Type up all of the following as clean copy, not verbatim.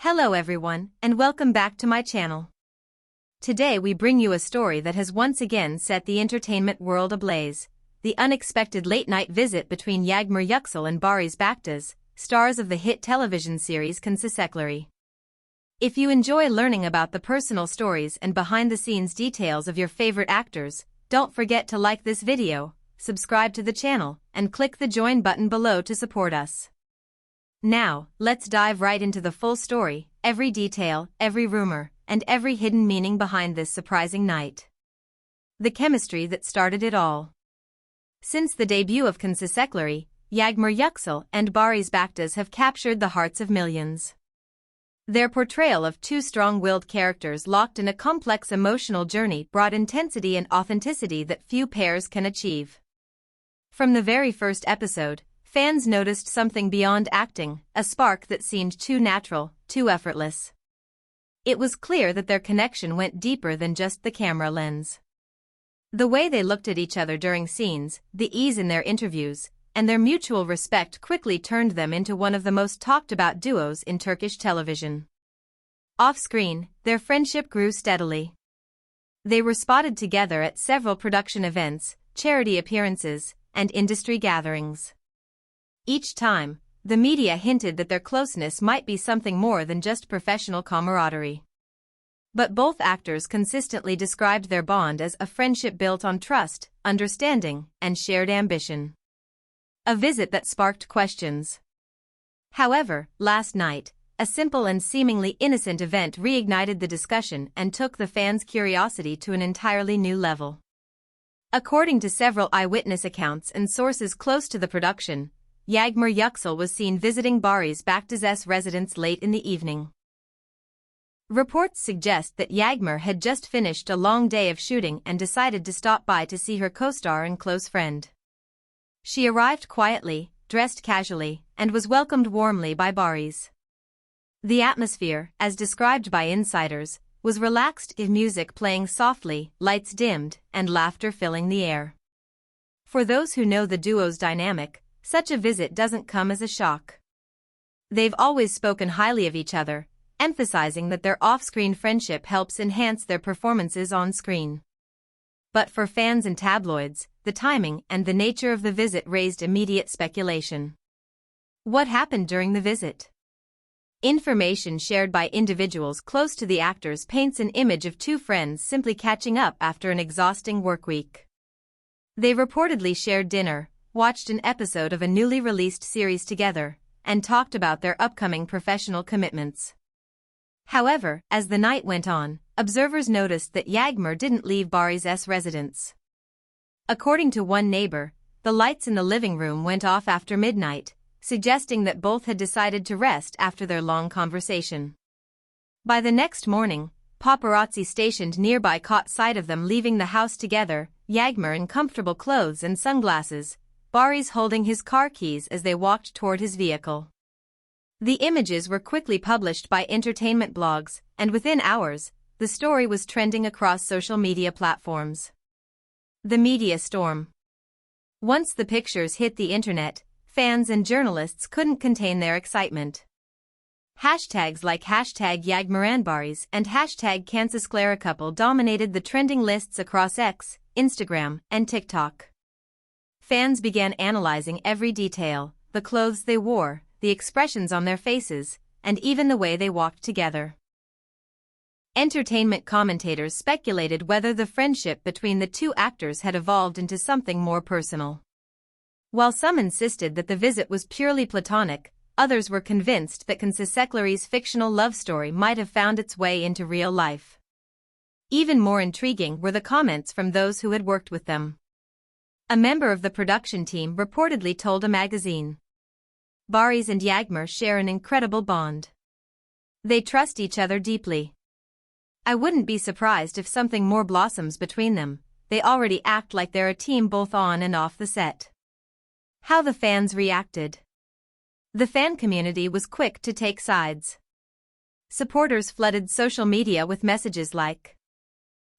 Hello everyone, and welcome back to my channel. Today we bring you a story that has once again set the entertainment world ablaze. The unexpected late-night visit between Yağmur Yüksel and Barış Baktaş, stars of the hit television series Turkish. If you enjoy learning about the personal stories and behind-the-scenes details of your favorite actors, don't forget to like this video, subscribe to the channel, and click the join button below to support us. Now, let's dive right into the full story, every detail, every rumor, and every hidden meaning behind this surprising night. The chemistry that started it all. Since the debut of Turkish, Yağmur Yüksel and Barış Baktaş have captured the hearts of millions. Their portrayal of two strong-willed characters locked in a complex emotional journey brought intensity and authenticity that few pairs can achieve. From the very first episode, fans noticed something beyond acting, a spark that seemed too natural, too effortless. It was clear that their connection went deeper than just the camera lens. The way they looked at each other during scenes, the ease in their interviews, and their mutual respect quickly turned them into one of the most talked-about duos in Turkish television. Off-screen, their friendship grew steadily. They were spotted together at several production events, charity appearances, and industry gatherings. Each time, the media hinted that their closeness might be something more than just professional camaraderie. But both actors consistently described their bond as a friendship built on trust, understanding, and shared ambition. A visit that sparked questions. However, last night, a simple and seemingly innocent event reignited the discussion and took the fans' curiosity to an entirely new level. According to several eyewitness accounts and sources close to the production, Yağmur Yüksel was seen visiting Barış Baktaş's residence late in the evening. Reports suggest that Yağmur had just finished a long day of shooting and decided to stop by to see her co-star and close friend. She arrived quietly, dressed casually, and was welcomed warmly by Barış. The atmosphere, as described by insiders, was relaxed with music playing softly, lights dimmed, and laughter filling the air. For those who know the duo's dynamic, such a visit doesn't come as a shock. They've always spoken highly of each other, emphasizing that their off-screen friendship helps enhance their performances on screen. But for fans and tabloids, the timing and the nature of the visit raised immediate speculation. What happened during the visit? Information shared by individuals close to the actors paints an image of two friends simply catching up after an exhausting work week. They reportedly shared dinner, watched an episode of a newly released series together, and talked about their upcoming professional commitments. However, as the night went on, observers noticed that Yağmur didn't leave Barış's residence. According to one neighbor, the lights in the living room went off after midnight, suggesting that both had decided to rest after their long conversation. By the next morning, paparazzi stationed nearby caught sight of them leaving the house together, Yağmur in comfortable clothes and sunglasses, Barış holding his car keys as they walked toward his vehicle. The images were quickly published by entertainment blogs, and within hours, the story was trending across social media platforms. The media storm. Once the pictures hit the internet, fans and journalists couldn't contain their excitement. Hashtags like #YağmurandBarış and #CancesClaracouple dominated the trending lists across X, Instagram, and TikTok. Fans began analyzing every detail, the clothes they wore, the expressions on their faces, and even the way they walked together. Entertainment commentators speculated whether the friendship between the two actors had evolved into something more personal. While some insisted that the visit was purely platonic, others were convinced that Turkish's fictional love story might have found its way into real life. Even more intriguing were the comments from those who had worked with them. A member of the production team reportedly told a magazine, "Barış and Yağmur share an incredible bond. They trust each other deeply. I wouldn't be surprised if something more blossoms between them. They already act like they're a team both on and off the set." How the fans reacted. The fan community was quick to take sides. Supporters flooded social media with messages like,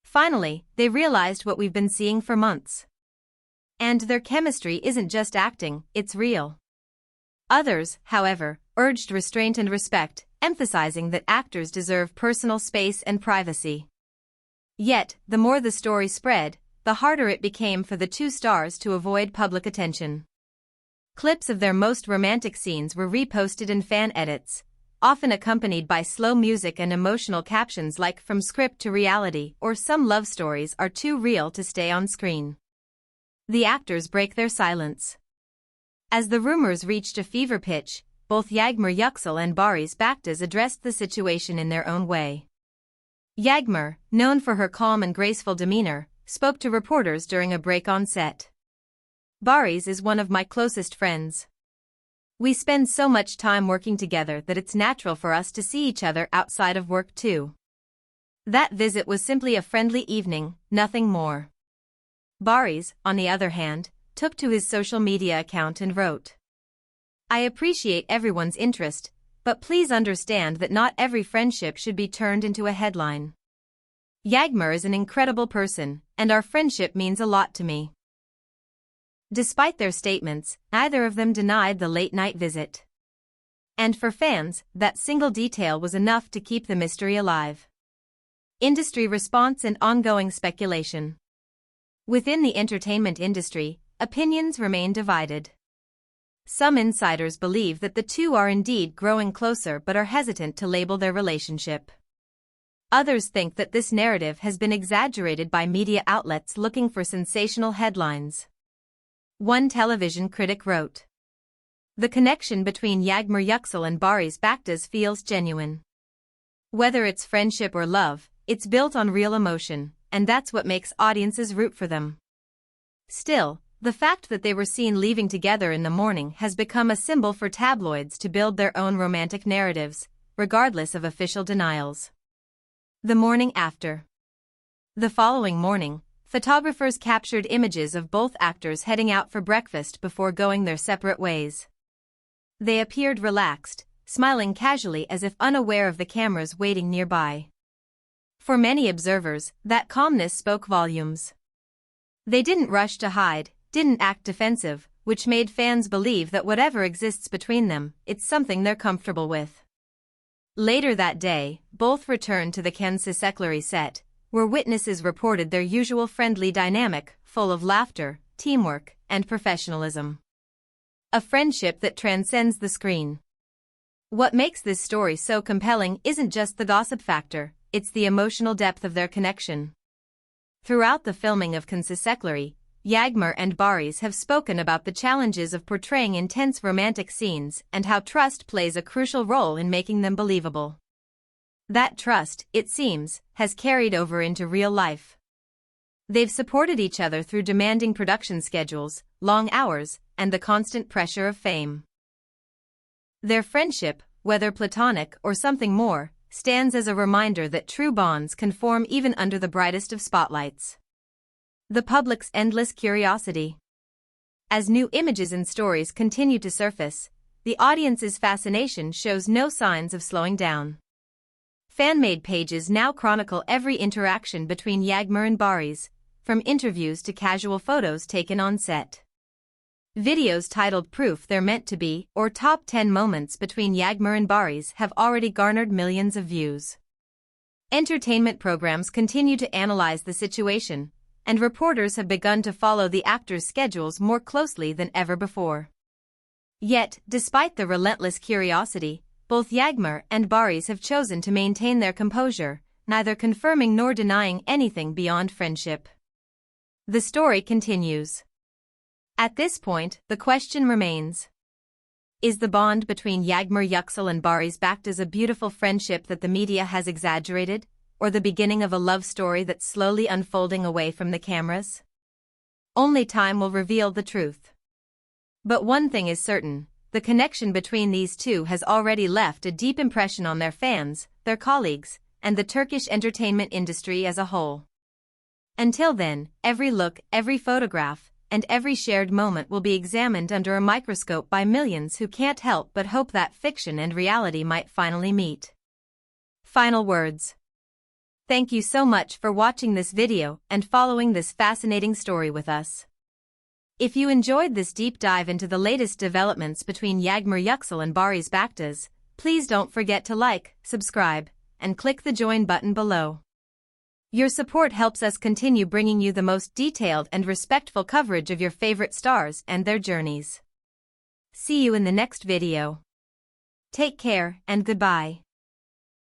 "Finally, they realized what we've been seeing for months. And their chemistry isn't just acting, it's real." Others, however, urged restraint and respect, emphasizing that actors deserve personal space and privacy. Yet, the more the story spread, the harder it became for the two stars to avoid public attention. Clips of their most romantic scenes were reposted in fan edits, often accompanied by slow music and emotional captions like "From script to reality" or "Some love stories are too real to stay on screen." The actors break their silence. As the rumors reached a fever pitch, both Yağmur Yüksel and Barış Baktaş addressed the situation in their own way. Yağmur, known for her calm and graceful demeanor, spoke to reporters during a break on set. "Barış is one of my closest friends. We spend so much time working together that it's natural for us to see each other outside of work too. That visit was simply a friendly evening, nothing more." Barış, on the other hand, took to his social media account and wrote, "I appreciate everyone's interest, but please understand that not every friendship should be turned into a headline. Yağmur is an incredible person, and our friendship means a lot to me." Despite their statements, neither of them denied the late-night visit. And for fans, that single detail was enough to keep the mystery alive. Industry response and ongoing speculation. Within the entertainment industry, opinions remain divided. Some insiders believe that the two are indeed growing closer but are hesitant to label their relationship. Others think that this narrative has been exaggerated by media outlets looking for sensational headlines. One television critic wrote, "The connection between Yağmur Yüksel and Barış Baktaş feels genuine. Whether it's friendship or love, it's built on real emotion, and that's what makes audiences root for them." Still, the fact that they were seen leaving together in the morning has become a symbol for tabloids to build their own romantic narratives, regardless of official denials. The morning after. The following morning, photographers captured images of both actors heading out for breakfast before going their separate ways. They appeared relaxed, smiling casually as if unaware of the cameras waiting nearby. For many observers, that calmness spoke volumes. They didn't rush to hide, didn't act defensive, which made fans believe that whatever exists between them, it's something they're comfortable with. Later that day, both returned to the Turkish set, where witnesses reported their usual friendly dynamic, full of laughter, teamwork, and professionalism. A friendship that transcends the screen. What makes this story so compelling isn't just the gossip factor, it's the emotional depth of their connection. Throughout the filming of Turkish, Yağmur and Barış have spoken about the challenges of portraying intense romantic scenes and how trust plays a crucial role in making them believable. That trust, it seems, has carried over into real life. They've supported each other through demanding production schedules, long hours, and the constant pressure of fame. Their friendship, whether platonic or something more, stands as a reminder that true bonds can form even under the brightest of spotlights. The public's endless curiosity. As new images and stories continue to surface, the audience's fascination shows no signs of slowing down. Fan-made pages now chronicle every interaction between Yağmur and Barış, from interviews to casual photos taken on set. Videos titled "Proof They're Meant to Be" or "Top 10 Moments Between Yağmur and Barış" have already garnered millions of views. Entertainment programs continue to analyze the situation, and reporters have begun to follow the actors' schedules more closely than ever before. Yet, despite the relentless curiosity, both Yağmur and Barış have chosen to maintain their composure, neither confirming nor denying anything beyond friendship. The story continues. At this point, the question remains. Is the bond between Yağmur Yüksel and Barış Baktaş a beautiful friendship that the media has exaggerated, or the beginning of a love story that's slowly unfolding away from the cameras? Only time will reveal the truth. But one thing is certain. The connection between these two has already left a deep impression on their fans, their colleagues, and the Turkish entertainment industry as a whole. Until then, every look, every photograph, and every shared moment will be examined under a microscope by millions who can't help but hope that fiction and reality might finally meet. Final words. Thank you so much for watching this video and following this fascinating story with us. If you enjoyed this deep dive into the latest developments between Yağmur Yüksel and Barış Baktaş, Please don't forget to like, subscribe, and click the join button below. Your support helps us continue bringing you the most detailed and respectful coverage of your favorite stars and their journeys. See you in the next video. Take care and goodbye.